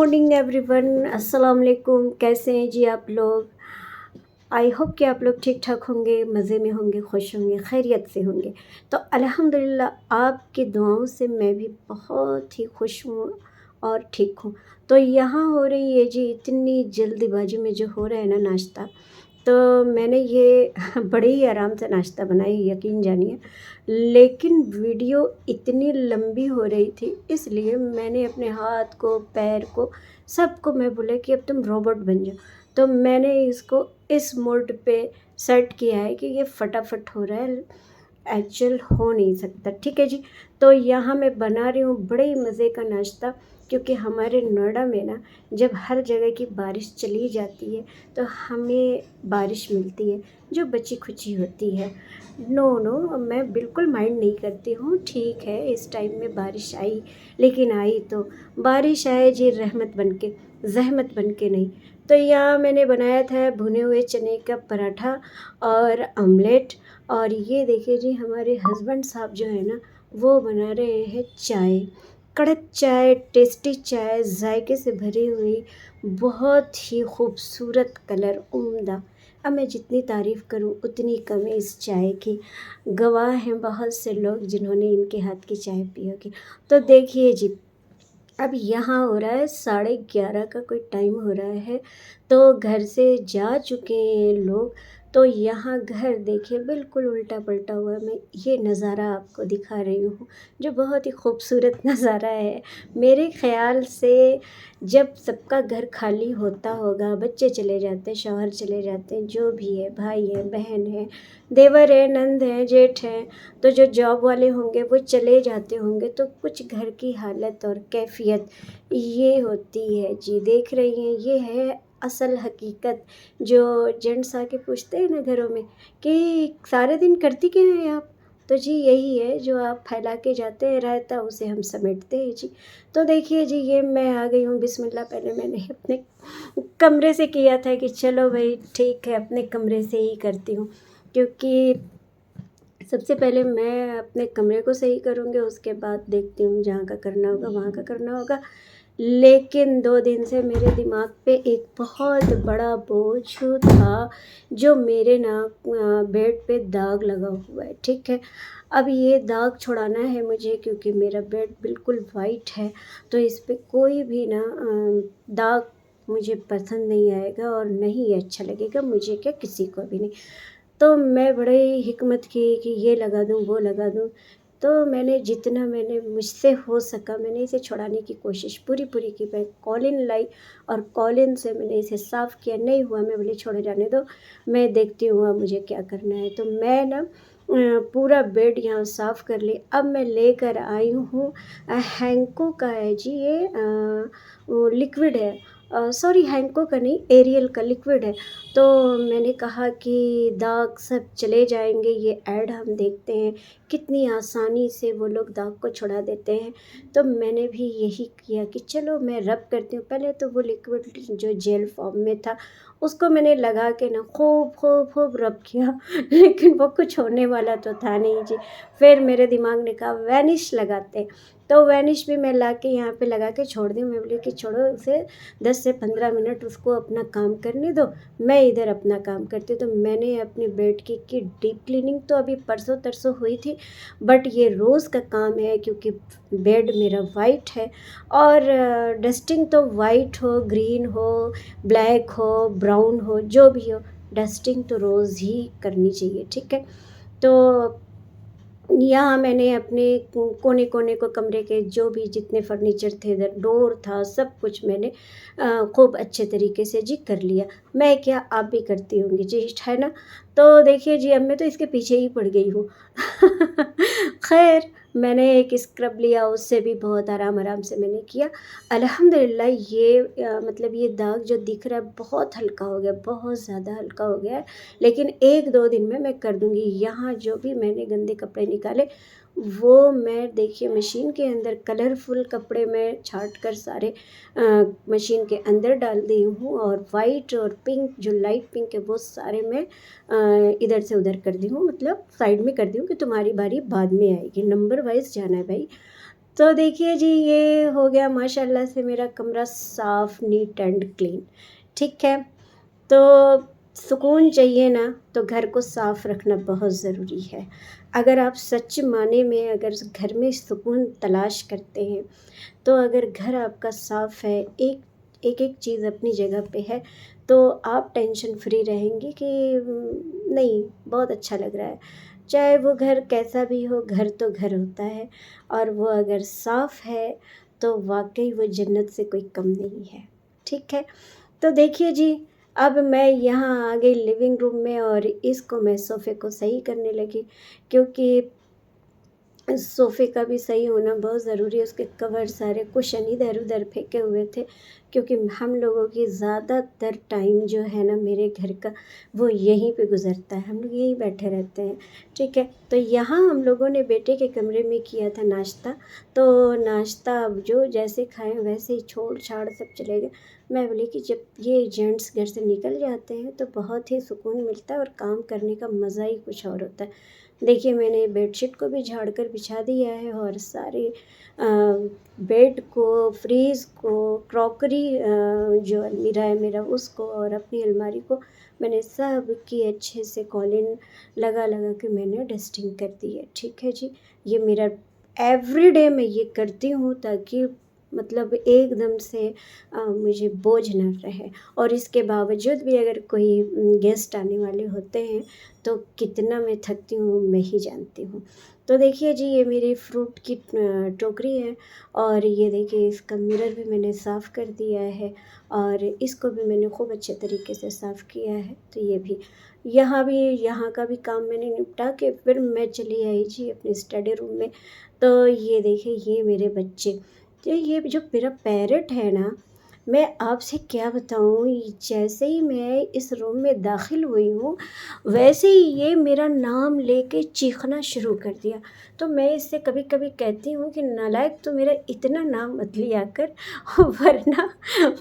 Morning everyone, अस्सलाम वालेकुम। कैसे हैं जी आप लोग? आई होप कि आप लोग ठीक ठाक होंगे, मज़े में होंगे, खुश होंगे, खैरियत से होंगे। तो अल्हम्दुलिल्लाह आपकी दुआओं से मैं भी बहुत ही खुश हूँ और ठीक हूँ। तो यहाँ हो रही है जी इतनी जल्दीबाजी में जो हो रहा है ना नाश्ता, तो मैंने ये बड़े ही आराम से नाश्ता बनाई, यकीन जानिए। लेकिन वीडियो इतनी लंबी हो रही थी, इसलिए मैंने अपने हाथ को, पैर को, सबको मैं बोला कि अब तुम रोबोट बन जाओ। तो मैंने इसको इस मोड पे सेट किया है कि ये फटाफट हो रहा है, एक्चुअल हो नहीं सकता। ठीक है जी। तो यहाँ मैं बना रही हूँ बड़े ही मज़े का नाश्ता, क्योंकि हमारे नोएडा में ना जब हर जगह की बारिश चली जाती है तो हमें बारिश मिलती है जो बची खुची होती है। नो नो, मैं बिल्कुल माइंड नहीं करती हूँ। ठीक है, इस टाइम में बारिश आई, लेकिन आई तो बारिश आए जी रहमत बन के, ज़हमत बन के नहीं। तो यहाँ मैंने बनाया था भुने हुए चने का पराठा और ऑमलेट। और ये देखिए जी हमारे हस्बैंड साहब जो है ना, वो बना रहे हैं चाय, कड़क चाय, टेस्टी चाय, जायके से भरी हुई, बहुत ही खूबसूरत कलर, उम्दा। अब मैं जितनी तारीफ़ करूं उतनी कम है इस चाय की। गवाह हैं बहुत से लोग जिन्होंने इनके हाथ की चाय पी होगी। तो देखिए जी, अब यहाँ हो रहा है 11:30 का कोई टाइम हो रहा है, तो घर से जा चुके हैं लोग। तो यहाँ घर देखिए बिल्कुल उल्टा पलटा हुआ है। मैं ये नज़ारा आपको दिखा रही हूँ जो बहुत ही खूबसूरत नज़ारा है। मेरे ख़्याल से जब सबका घर खाली होता होगा, बच्चे चले जाते हैं, शौहर चले जाते हैं, जो भी है, भाई है, बहन है, देवर है, नंद है, जेठ हैं, तो जो जॉब वाले होंगे वो चले जाते होंगे, तो कुछ घर की हालत और कैफियत ये होती है जी। देख रही हैं, ये है असल हकीकत। जो जेंट्स आके पूछते हैं ना घरों में कि सारे दिन करती क्या हैं आप, तो जी यही है जो आप फैला के जाते हैं रायता, उसे हम समेटते हैं जी। तो देखिए जी, ये मैं आ गई हूँ। बिस्मिल्लाह, पहले मैंने अपने कमरे से किया था कि चलो भाई ठीक है, अपने कमरे से ही करती हूँ, क्योंकि सबसे पहले मैं अपने कमरे को सही करूँगी, उसके बाद देखती हूँ जहाँ का करना होगा वहाँ का करना होगा। लेकिन 2 दिन से मेरे दिमाग पे एक बहुत बड़ा बोझ था, जो मेरे ना बेड पे दाग लगा हुआ है, ठीक है? अब ये दाग छुड़ाना है मुझे, क्योंकि मेरा बेड बिल्कुल वाइट है, तो इस पे कोई भी ना दाग मुझे पसंद नहीं आएगा और नहीं अच्छा लगेगा, मुझे क्या किसी को भी नहीं। तो मैं बड़े ही हिकमत की कि ये लगा दूँ, वो लगा दूँ। तो मैंने मुझसे हो सका, मैंने इसे छुड़ाने की कोशिश पूरी की। मैं कॉलिन लाई और कॉलिन से मैंने इसे साफ़ किया, नहीं हुआ, मैं बोली छोड़ो जाने दो, मैं देखती हूँ अब मुझे क्या करना है। तो मैं ना पूरा बेड यहाँ साफ़ कर ली। अब मैं लेकर आई हूँ हैंको का है जी ये, वो लिक्विड है, सॉरी हैंको का नहीं, एरियल का लिक्विड है। तो मैंने कहा कि दाग सब चले जाएंगे, ये ऐड हम देखते हैं कितनी आसानी से वो लोग दाग को छुड़ा देते हैं। तो मैंने भी यही किया कि चलो मैं रब करती हूँ। पहले तो वो लिक्विड जो जेल फॉर्म में था उसको मैंने लगा के ना खूब खूब खूब रब किया लेकिन वो कुछ होने वाला तो था नहीं जी। फिर मेरे दिमाग ने कहा वैनिश लगाते हैं, तो वैनिश भी मैं ला के यहाँ पे लगा के छोड़ दी। मैं बोली कि छोड़ो उसे, 10 से 15 मिनट उसको अपना काम करने दो, मैं इधर अपना काम करती हूँ। तो मैंने अपने बेड की डीप क्लीनिंग तो अभी परसों तरसों हुई थी, बट ये रोज़ का काम है, क्योंकि बेड मेरा वाइट है। और डस्टिंग तो वाइट हो, ग्रीन हो, ब्लैक हो, ब्राउन हो, जो भी हो, डस्टिंग तो रोज़ ही करनी चाहिए, ठीक है? तो यहाँ मैंने अपने कोने कोने को कमरे के जो भी जितने फर्नीचर थे, इधर डोर था, सब कुछ मैंने खूब अच्छे तरीके से जी कर लिया। मैं क्या, आप भी करती होंगी जी, है ना? तो देखिए जी, अब मैं तो इसके पीछे ही पड़ गई हूँ खैर, मैंने एक स्क्रब लिया, उससे भी बहुत आराम आराम से मैंने किया। अल्हम्दुलिल्लाह ये मतलब ये दाग जो दिख रहा है बहुत हल्का हो गया, बहुत ज़्यादा हल्का हो गया है। लेकिन 1-2 दिन में मैं कर दूँगी। यहाँ जो भी मैंने गंदे कपड़े निकाले, वो मैं देखिए मशीन के अंदर कलरफुल कपड़े मैं छाँट कर सारे मशीन के अंदर डाल दी हूँ, और वाइट और पिंक, जो लाइट पिंक है, वो सारे मैं इधर से उधर कर दी हूँ, मतलब साइड में कर दी हूँ कि तुम्हारी बारी बाद में आएगी, नंबर वाइज़ जाना है भाई। तो देखिए जी, ये हो गया माशाल्लाह से मेरा कमरा साफ़, नीट एंड क्लीन। ठीक है? तो सुकून चाहिए ना, तो घर को साफ़ रखना बहुत ज़रूरी है। अगर आप सच माने में अगर घर में सुकून तलाश करते हैं, तो अगर घर आपका साफ़ है, एक-एक चीज़ अपनी जगह पे है, तो आप टेंशन फ्री रहेंगे कि नहीं, बहुत अच्छा लग रहा है। चाहे वो घर कैसा भी हो, घर तो घर होता है, और वो अगर साफ़ है, तो वाक़ई वो जन्नत से कोई कम नहीं है। ठीक है? तो देखिए जी, अब मैं यहाँ आ गई लिविंग रूम में और इसको मैं सोफ़े को सही करने लगी, क्योंकि सोफ़े का भी सही होना बहुत ज़रूरी है। उसके कवर सारे कुशन इधर-उधर फेंके हुए थे, क्योंकि हम लोगों की ज़्यादातर टाइम जो है ना मेरे घर का, वो यहीं पे गुज़रता है। हम लोग यहीं बैठे रहते हैं, ठीक है? तो यहाँ हम लोगों ने बेटे के कमरे में किया था नाश्ता, तो नाश्ता अब जो जैसे खाएँ वैसे ही छोड़-छाड़ सब चले गए। मैं बोली कि जब ये जेंट्स घर से निकल जाते हैं, तो बहुत ही सुकून मिलता है और काम करने का मज़ा ही कुछ और होता है। देखिए, मैंने बेडशीट को भी झाड़ कर बिछा दिया है, और सारे बेड को, फ्रीज़ को, क्रॉकरी जो अलमीरा है मेरा उसको, और अपनी अलमारी को मैंने सब की अच्छे से कॉलिन लगा-लगा के मैंने डस्टिंग कर दी है। ठीक है जी? ये मेरा एवरीडे मैं ये करती हूँ, ताकि मतलब एकदम से मुझे बोझ ना रहे। और इसके बावजूद भी अगर कोई गेस्ट आने वाले होते हैं, तो कितना मैं थकती हूँ मैं ही जानती हूँ। तो देखिए जी, ये मेरी फ्रूट की टोकरी है, और ये देखिए इसका मिरर भी मैंने साफ़ कर दिया है, और इसको भी मैंने खूब अच्छे तरीके से साफ़ किया है। तो ये भी यहाँ का भी काम मैंने निपटा के फिर मैं चली आई जी अपने स्टडी रूम में। तो ये देखिए, ये मेरे बच्चे, तो ये जो मेरा पैरट है ना, मैं आपसे क्या बताऊँ, जैसे ही मैं इस रूम में दाखिल हुई हूँ, वैसे ही ये मेरा नाम लेके चीखना शुरू कर दिया। तो मैं इससे कभी-कभी कहती हूँ कि नालायक, तू मेरा इतना नाम मत लिया कर, वरना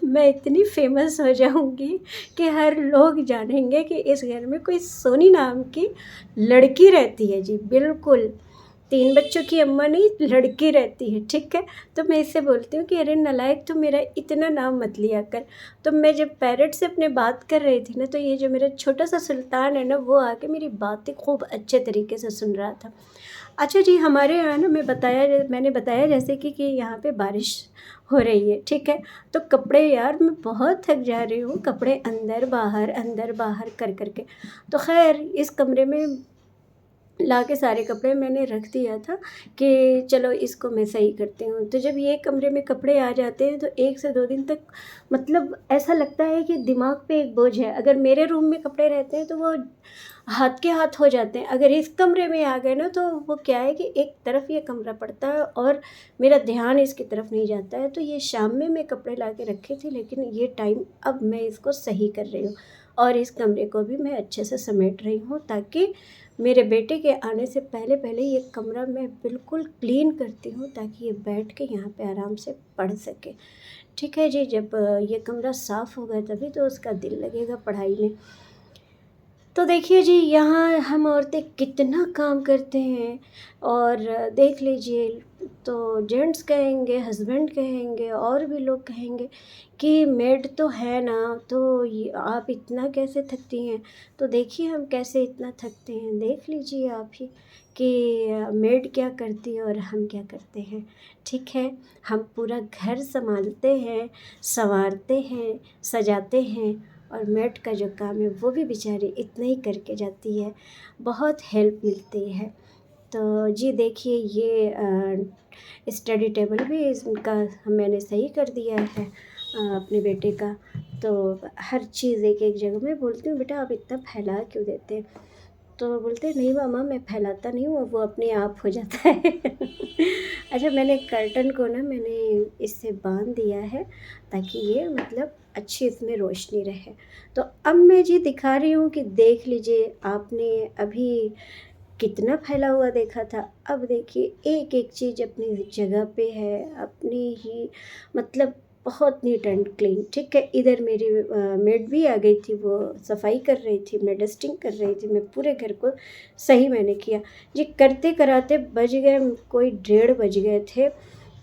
मैं इतनी फ़ेमस हो जाऊँगी कि हर लोग जानेंगे कि इस घर में कोई सोनी नाम की लड़की रहती है जी, बिल्कुल। 3 बच्चों की अम्मा नहीं, लड़की रहती है, ठीक है? तो मैं इससे बोलती हूँ कि अरे नालायक, तू मेरा इतना नाम मत लिया कर। तो मैं जब पैरट से अपने बात कर रही थी ना, तो ये जो मेरा छोटा-सा सुल्तान है ना, वो आके मेरी बातें खूब अच्छे तरीके से सुन रहा था। अच्छा जी, हमारे यहाँ ना मैंने बताया जैसे कि यहाँ पे बारिश हो रही है, ठीक है? तो कपड़े, यार मैं बहुत थक जा रही हूँ, कपड़े अंदर बाहर कर के। तो ख़ैर इस कमरे में लाके सारे कपड़े मैंने रख दिया था कि चलो इसको मैं सही करती हूँ। तो जब ये कमरे में कपड़े आ जाते हैं, तो 1 से 2 दिन तक मतलब ऐसा लगता है कि दिमाग पे एक बोझ है। अगर मेरे रूम में कपड़े रहते हैं, तो वो हाथ के हाथ हो जाते हैं। अगर इस कमरे में आ गए ना, तो वो क्या है कि एक तरफ ये कमरा पड़ता है और मेरा ध्यान इसकी तरफ नहीं जाता है। तो ये शाम में मैं कपड़े ला के रखे थे, लेकिन ये टाइम अब मैं इसको सही कर रही हूँ, और इस कमरे को भी मैं अच्छे से समेट रही हूँ, ताकि मेरे बेटे के आने से पहले ये कमरा मैं बिल्कुल क्लीन करती हूँ, ताकि ये बैठ के यहाँ पे आराम से पढ़ सके। ठीक है जी, जब ये कमरा साफ़ होगा तभी तो उसका दिल लगेगा पढ़ाई में। तो देखिए जी, यहाँ हम औरतें कितना काम करते हैं, और देख लीजिए, तो जेंट्स कहेंगे, हस्बैंड कहेंगे, और भी लोग कहेंगे कि मेड तो है ना, तो ये आप इतना कैसे थकती हैं? तो देखिए हम कैसे इतना थकते हैं, देख लीजिए आप ही कि मेड क्या करती है और हम क्या करते हैं। ठीक है? हम पूरा घर सँभालते हैं, सँवारते हैं, सजाते हैं, और मेड का जो काम है वो भी बेचारी इतना ही करके जाती है, बहुत हेल्प मिलती है। तो जी देखिए, ये स्टडी टेबल भी इसका मैंने सही कर दिया है अपने बेटे का। तो हर चीज़ एक-एक जगह मैं बोलती हूँ, बेटा आप इतना फैला क्यों देते हैं? तो बोलते हैं, नहीं मामा मैं फैलाता नहीं हूँ, वो अपने आप हो जाता है। अच्छा, मैंने कर्टन को ना मैंने इससे बाँध दिया है, ताकि ये मतलब अच्छी इसमें रोशनी रहे। तो अब मैं जी दिखा रही हूँ कि देख लीजिए, आपने अभी कितना फैला हुआ देखा था, अब देखिए एक-एक चीज़ अपनी जगह पे है, अपनी ही मतलब बहुत नीट एंड क्लीन, ठीक है? इधर मेरी मेड भी आ गई थी, वो सफाई कर रही थी, मैं डस्टिंग कर रही थी, मैं पूरे घर को सही मैंने किया। जी करते कराते बज गए कोई 1:30 बज गए थे,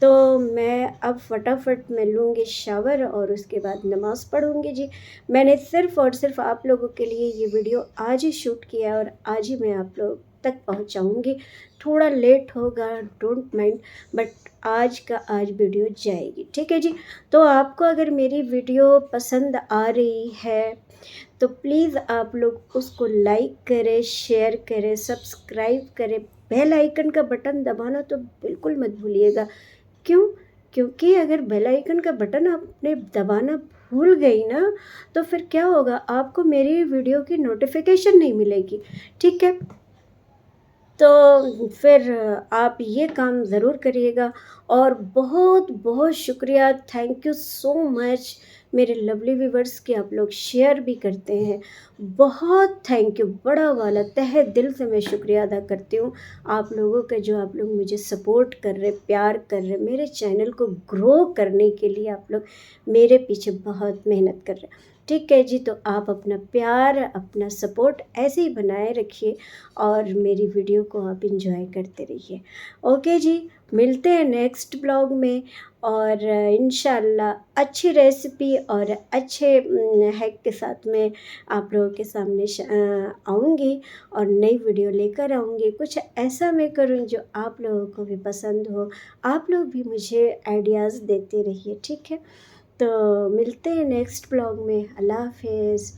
तो मैं अब फटाफट मैं लूँगी शावर और उसके बाद नमाज़ पढ़ूँगी जी। मैंने सिर्फ़ और सिर्फ़ आप लोगों के लिए ये वीडियो आज ही शूट किया और आज ही मैं आप लोग तक पहुँचाऊँगी। थोड़ा लेट होगा, डोंट माइंड, बट आज का आज वीडियो जाएगी, ठीक है जी। तो आपको अगर मेरी वीडियो पसंद आ रही है तो प्लीज़ आप लोग उसको लाइक करें, शेयर करें, सब्सक्राइब करें, बेल आइकन का बटन दबाना तो बिल्कुल मत भूलिएगा। क्यों? क्योंकि अगर बेल आइकन का बटन आपने दबाना भूल गई ना, तो फिर क्या होगा, आपको मेरी वीडियो की नोटिफ़िकेशन नहीं मिलेगी, ठीक है? तो फिर आप ये काम ज़रूर करिएगा। और बहुत बहुत शुक्रिया, थैंक यू सो मच मेरे लवली व्यूवर्स कि आप लोग शेयर भी करते हैं। बहुत थैंक यू, बड़ा वाला तहे दिल से मैं शुक्रिया अदा करती हूँ आप लोगों का, जो आप लोग मुझे सपोर्ट कर रहे, प्यार कर रहे, मेरे चैनल को ग्रो करने के लिए आप लोग मेरे पीछे बहुत मेहनत कर रहे हैं, ठीक है जी। तो आप अपना प्यार, अपना सपोर्ट ऐसे ही बनाए रखिए और मेरी वीडियो को आप एंजॉय करते रहिए। ओके जी, मिलते हैं नेक्स्ट ब्लॉग में और इंशाल्लाह अच्छी रेसिपी और अच्छे हैक के साथ में आप लोगों के सामने आऊँगी और नई वीडियो लेकर आऊँगी। कुछ ऐसा मैं करूँ जो आप लोगों को भी पसंद हो। आप लोग भी मुझे आइडियाज़ देते रहिए, ठीक है। तो मिलते हैं नेक्स्ट ब्लॉग में। अल्लाह हाफ़िज़।